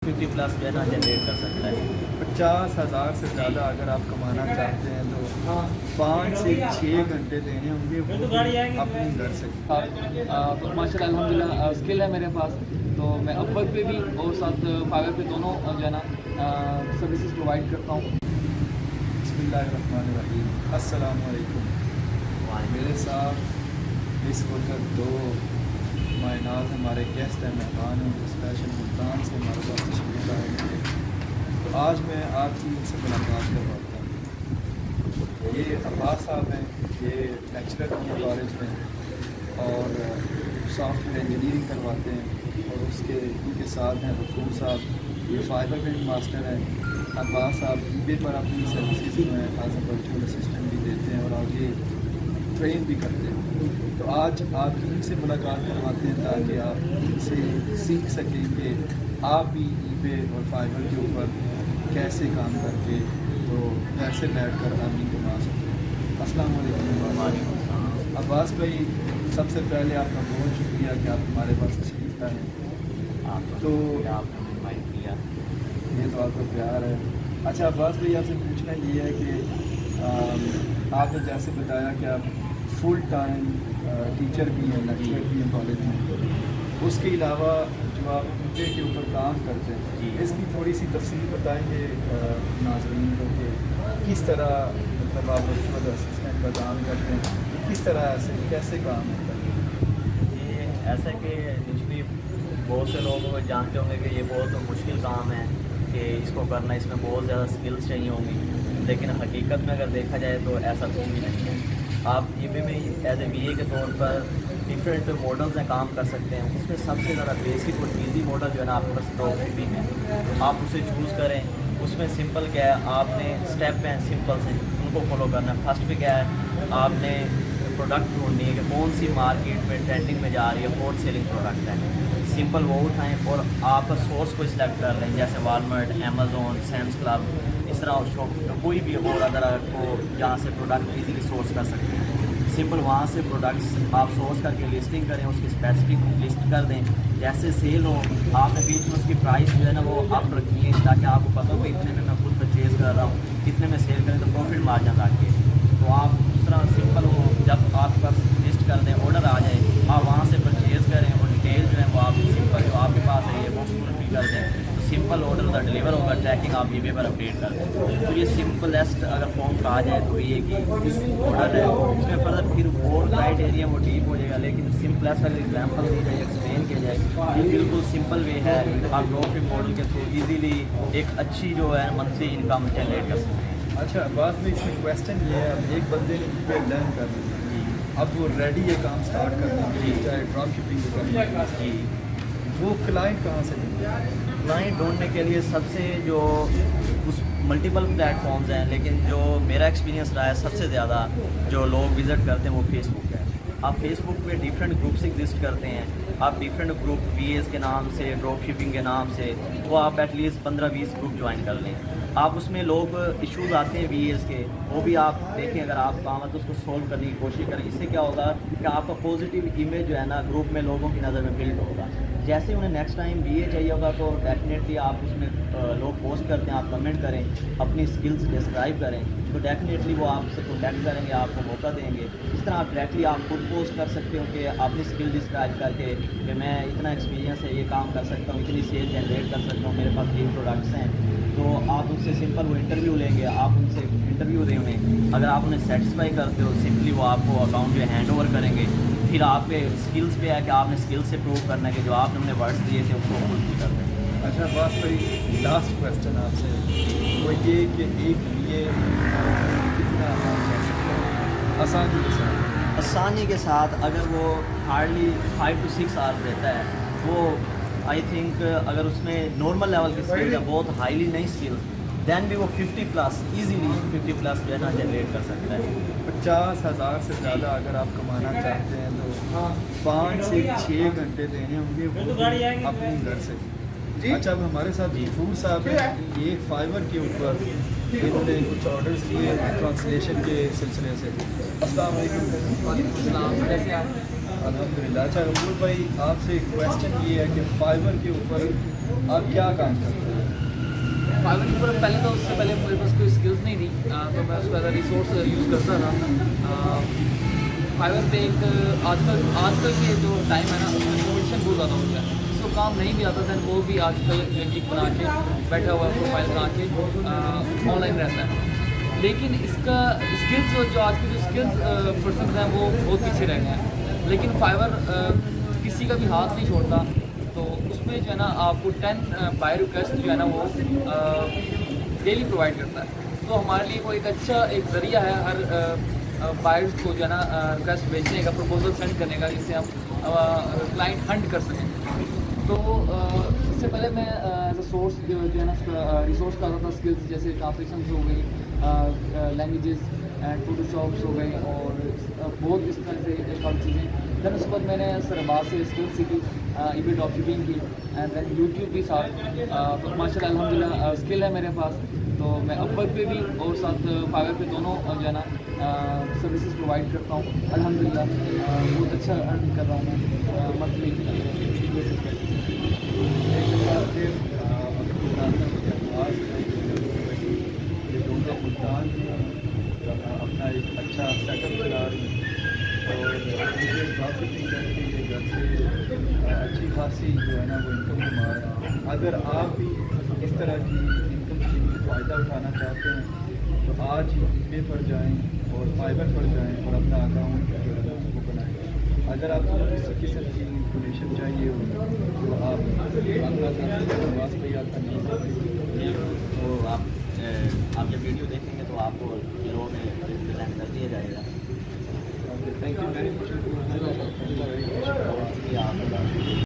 50+ जो है ना जनरेट कर सकता है। 50,000 से ज़्यादा अगर आप कमाना चाहते हैं तो 5 से 6 घंटे देने होंगे वो अपनी घर से। तो माशाल्लाह अल्हम्दुलिल्लाह स्किल है मेरे पास, तो मैं अपवर्क पे भी और साथ फाइवर पे दोनों जो है ना सर्विसेज प्रोवाइड करता हूँ। बिस्मिल्लाहिर्रहमानिर्रहीम, अस्सलाम वालेकुम। मेरे साथ इस वक्त दो मायनात हमारे गेस्ट हैं, मेहमान हैं, स्पेशल मुल्तान से हमारे पास तशरीफ लाए हैं। तो आज मैं आपकी इनसे मुलाकात करवाता हूँ। ये अब्बास साहब हैं, ये लेक्चरर हैं कॉलेज में और सॉफ्टवेयर इंजीनियरिंग करवाते हैं, और उसके उनके साथ हैं रसूल साहब, ये फाइबर बिल्ड मास्टर हैं। अब्बास साहब ईबे पर अपनी सर्विसेज जो हैं एज ए वर्चुअल असिस्टेंट भी देते हैं और आगे ट्रेन भी करते हैं। तो आज आप इनसे मुलाकात करवाते हैं ताकि आप इनसे सीख सकें कि आप भी ईबे और फाइबर के ऊपर कैसे काम करके तो पैसे बैठ कर आदमी कमा सकते हैं। अस्सलाम वालेकुम अब्बास भाई, सबसे पहले आपका बहुत शुक्रिया कि आप हमारे पास तशरीफ लाए। तो आपने इनवाइट किया, ये तो आपका प्यार है। अच्छा अब्बास भाई, आपसे पूछना ये है कि आपने जैसे बताया कि आप फुल टाइम टीचर भी हैं, लेक्चरर भी हैं कॉलेज में, उसके अलावा जो आप ईबे के ऊपर काम करते हैं इसकी थोड़ी सी तफसील बताएंगे नाज़रीन को कि किस तरह मतलब आप वर्चुअल असिस्टेंट का काम करते हैं, किस तरह ऐसे कैसे काम होता है? ये ऐसा कि एक्चुअली बहुत से लोग जानते होंगे कि ये बहुत मुश्किल काम है कि इसको करना, इसमें बहुत ज़्यादा स्किल्स चाहिए होंगी, लेकिन हकीकत में अगर देखा जाए तो ऐसा कुछ भी नहीं है। आप ईबे में एज ए VA के तौर पर डिफरेंट मॉडल्स में काम कर सकते हैं। उसमें सबसे ज़्यादा बेसिक और ईजी मॉडल जो है ना आपके पास ड्रॉप शिपिंग है, तो आप उसे चूज़ करें। उसमें सिंपल क्या है, आपने स्टेप हैं सिंपल से उनको फॉलो करना है। फर्स्ट पे क्या है, आपने प्रोडक्ट ढूंढनी है कि कौन सी मार्केट में ट्रेंडिंग में जा रही है, हॉट सेलिंग प्रोडक्ट है। सिंपल वो उठाएँ और आप सोर्स को सिलेक्ट कर लें, जैसे वालमार्ट, अमेज़ोन, सैम्स क्लब, इस तरह शॉप कोई भी और अदर को जहाँ से प्रोडक्ट इजीली सोर्स कर सकते हैं। सिंपल वहाँ से प्रोडक्ट्स आप सोर्स करके लिस्टिंग करें, उसकी स्पेसिफिक लिस्ट कर दें। जैसे सेल हो, आपने बीच में उसकी प्राइस जो है ना वो अप रखिए ताकि आपको पता हो कि इतने में मैं खुद परचेज़ कर रहा हूँ, कितने में सेल करें तो प्रॉफिट मार्जिन रखिए। तो आप उस तरह सिंपल हो, जब आपके पास लिस्ट कर दें, ऑर्डर आ जाए, आप वहाँ से परचेज़ करें और डिटेल जो है वो आप सिंपल जो आपके पास है ये वो फुलफिल कर दें। तो सिंपल ऑर्डर का डिलीवर होगा, ट्रैकिंग आप ईबे पर अपडेट कर दें। तो ये सिंपलेस्ट अगर फॉर्म कहा जाए तो ये कि इस ऑर्डर है, इसमें फर्दर फिर और क्राइटेरिया वो डीप हो जाएगा, लेकिन सिंपलेस्ट अगर एग्जाम्पल दी जाए, एक्सप्लेन किया जाए, ये बिल्कुल सिंपल वे है। आप ड्रॉपशिप मॉडल के थ्रू ईजीली एक अच्छी जो है मंथली इनकम जनरेट कर सकते हैं। अच्छा बाद में इसमें क्वेश्चन ये है, अब एक बंदे ने ईबे लर्न कर लिया, अब वो रेडी है काम स्टार्ट करने के लिए, चाहे ड्रॉप शिपिंग करने की, वो क्लाइंट कहाँ से मिलता है? क्लाइंट ढूंढने के लिए सबसे जो उस मल्टीपल प्लेटफॉर्म्स हैं, लेकिन जो मेरा एक्सपीरियंस रहा है सबसे ज़्यादा जो लोग विज़िट करते हैं वो फेसबुक है। आप फेसबुक पे डिफरेंट ग्रुप्स एग्जिस्ट करते हैं, आप डिफरेंट ग्रुप VAs के नाम से, ड्रॉप शिपिंग के नाम से, वो आप एटलीस्ट 15-20 ग्रुप ज्वाइन कर लें। आप उसमें लोग इश्यूज़ आते हैं VAs के, वो भी आप देखें, अगर आप काम है तो उसको सोल्व करने की कोशिश करें। इससे क्या होगा कि आपका पॉजिटिव इमेज जो है ना ग्रुप में लोगों की नज़र में बिल्ड होगा। जैसे उन्हें नेक्स्ट टाइम VA चाहिए होगा तो डेफिनेटली आप उसमें लोग पोस्ट करते हैं, आप कमेंट करें, अपनी स्किल्स डिस्क्राइब करें, तो डेफिनेटली वो आपसे कॉन्टैक्ट करेंगे, आपको मौका देंगे। इस तरह आप डायरेक्टली आप खुद पोस्ट कर सकते हो कि अपनी स्किल डिस्क्राइब करके कि मैं इतना एक्सपीरियंस है, ये काम कर सकता हूँ, इतनी सेल जनरेट कर सकता हूँ, मेरे पास ये प्रोडक्ट्स हैं। तो आप उनसे सिंपल वो इंटरव्यू लेंगे, आप उनसे इंटरव्यू दें उन्हें, अगर आप उन्हें सेटिस्फाई करते हो सिंपली वो आपको अकाउंट जो हैंड ओवर करेंगे। फिर आपके स्किल्स पे है कि आपने स्किल्स से प्रूव करना है कि जो आपने उन्हें वर्ड्स दिए थे उसको फुलफिल कर दें। अच्छा बात भाई, लास्ट क्वेश्चन आपसे वो ये कि एक VA कितना काम कर सकता है आसानी के साथ? आसानी के साथ अगर वो हार्डली 5 to 6 आवर्स देता है, वो आई थिंक अगर उसमें नॉर्मल लेवल की स्किल्स है, बहुत हाईली नहीं स्किल्स, दैन भी वो 50+ ईजीली 50+ जो है ना जनरेट कर सकता है। 50,000 से ज़्यादा अगर आप कमाना चाहते हैं तो 5 से 6 घंटे देने होंगे वो अपनी घर से। अच्छा अब हमारे साथ फूड साहब हैं, ये फाइवर के ऊपर इन्होंने कुछ ऑर्डर्स लिए ट्रांसलेशन के सिलसिले से। अस्सलाम वालेकुम। वालेकुम अस्सलाम, कैसे आप? अल्हम्दुलिल्लाह। अच्छा गफूर भाई, आपसे एक क्वेश्चन ये है कि फाइबर के ऊपर आप क्या काम करते हैं? फाइवर के ऊपर पहले तो उससे पहले मेरे पास कोई स्किल्स नहीं थी, तो मैं उसको एज अ रिसोर्स यूज़ करता था। फाइवर पे एक आजकल के जो टाइम है ना, उसमें कंपटीशन बहुत ज़्यादा हो गया है। जिसको काम नहीं भी आता था वो भी आजकल गिग बना के बैठा हुआ प्रोफाइल बना के ऑनलाइन रहता है। लेकिन इसका स्किल्स जो आज के जो स्किल्स पर्सन हैं वो बहुत पीछे रह गए हैं। लेकिन फाइवर किसी का भी हाथ नहीं छोड़ता, तो उसमें जो है ना आपको 10 बाय रिक्वेस्ट जो है ना वो डेली प्रोवाइड करता है। तो हमारे लिए वो एक अच्छा एक ज़रिया है हर बायर्स को जो है ना रिक्वेस्ट भेजने का, प्रपोजल सेंड करने का, जिससे हम क्लाइंट हंट कर सकें। तो इससे पहले मैं एज अ सोर्स जो है ना रिसोर्स का आता था स्किल्स, जैसे ट्रांसलेशन हो गई, लैंग्वेजेस एंड फोटोशॉप्स हो गए, और बहुत इस तरह से काफ़ी चीज़ें। दैन उसके बाद मैंने सरबाज से स्किल्स सीखी, ईबी ड्रॉप शिपिंग की, एंड दैन यूट्यूब भी साथ। तो माशाल्लाह अल्हम्दुलिल्लाह स्किल है मेरे पास, तो मैं अपवर्क पे भी और साथ फाइवर पे दोनों जो है ना सर्विसेज प्रोवाइड करता हूँ। अल्हम्दुलिल्लाह बहुत अच्छा अर्न कर रहा हूँ मैं मंथली बेसिस पे। ये दोनों मुल्तान में अपना एक अच्छा सेटअप चला रही हैं और मुझे काफ़ी करके ये घर से अच्छी खासी जो है ना वो इनकम कमा रहे हैं। अगर आप भी इस तरह की इनकम स्ट्रीम का फ़ायदा उठाना चाहते हैं तो आज ही पे पर जाएँ और फाइबर पर जाएँ और अपना अकाउंट जो है उसको बनाएँ। अगर आपको किसी किस्म की इंफॉर्मेशन चाहिए हो तो आप नवाज भाई आपका तो आप जब वीडियो देखेंगे तो आपको लो में प्रेजेंट कर दिया जाएगा। Thank you very much. आप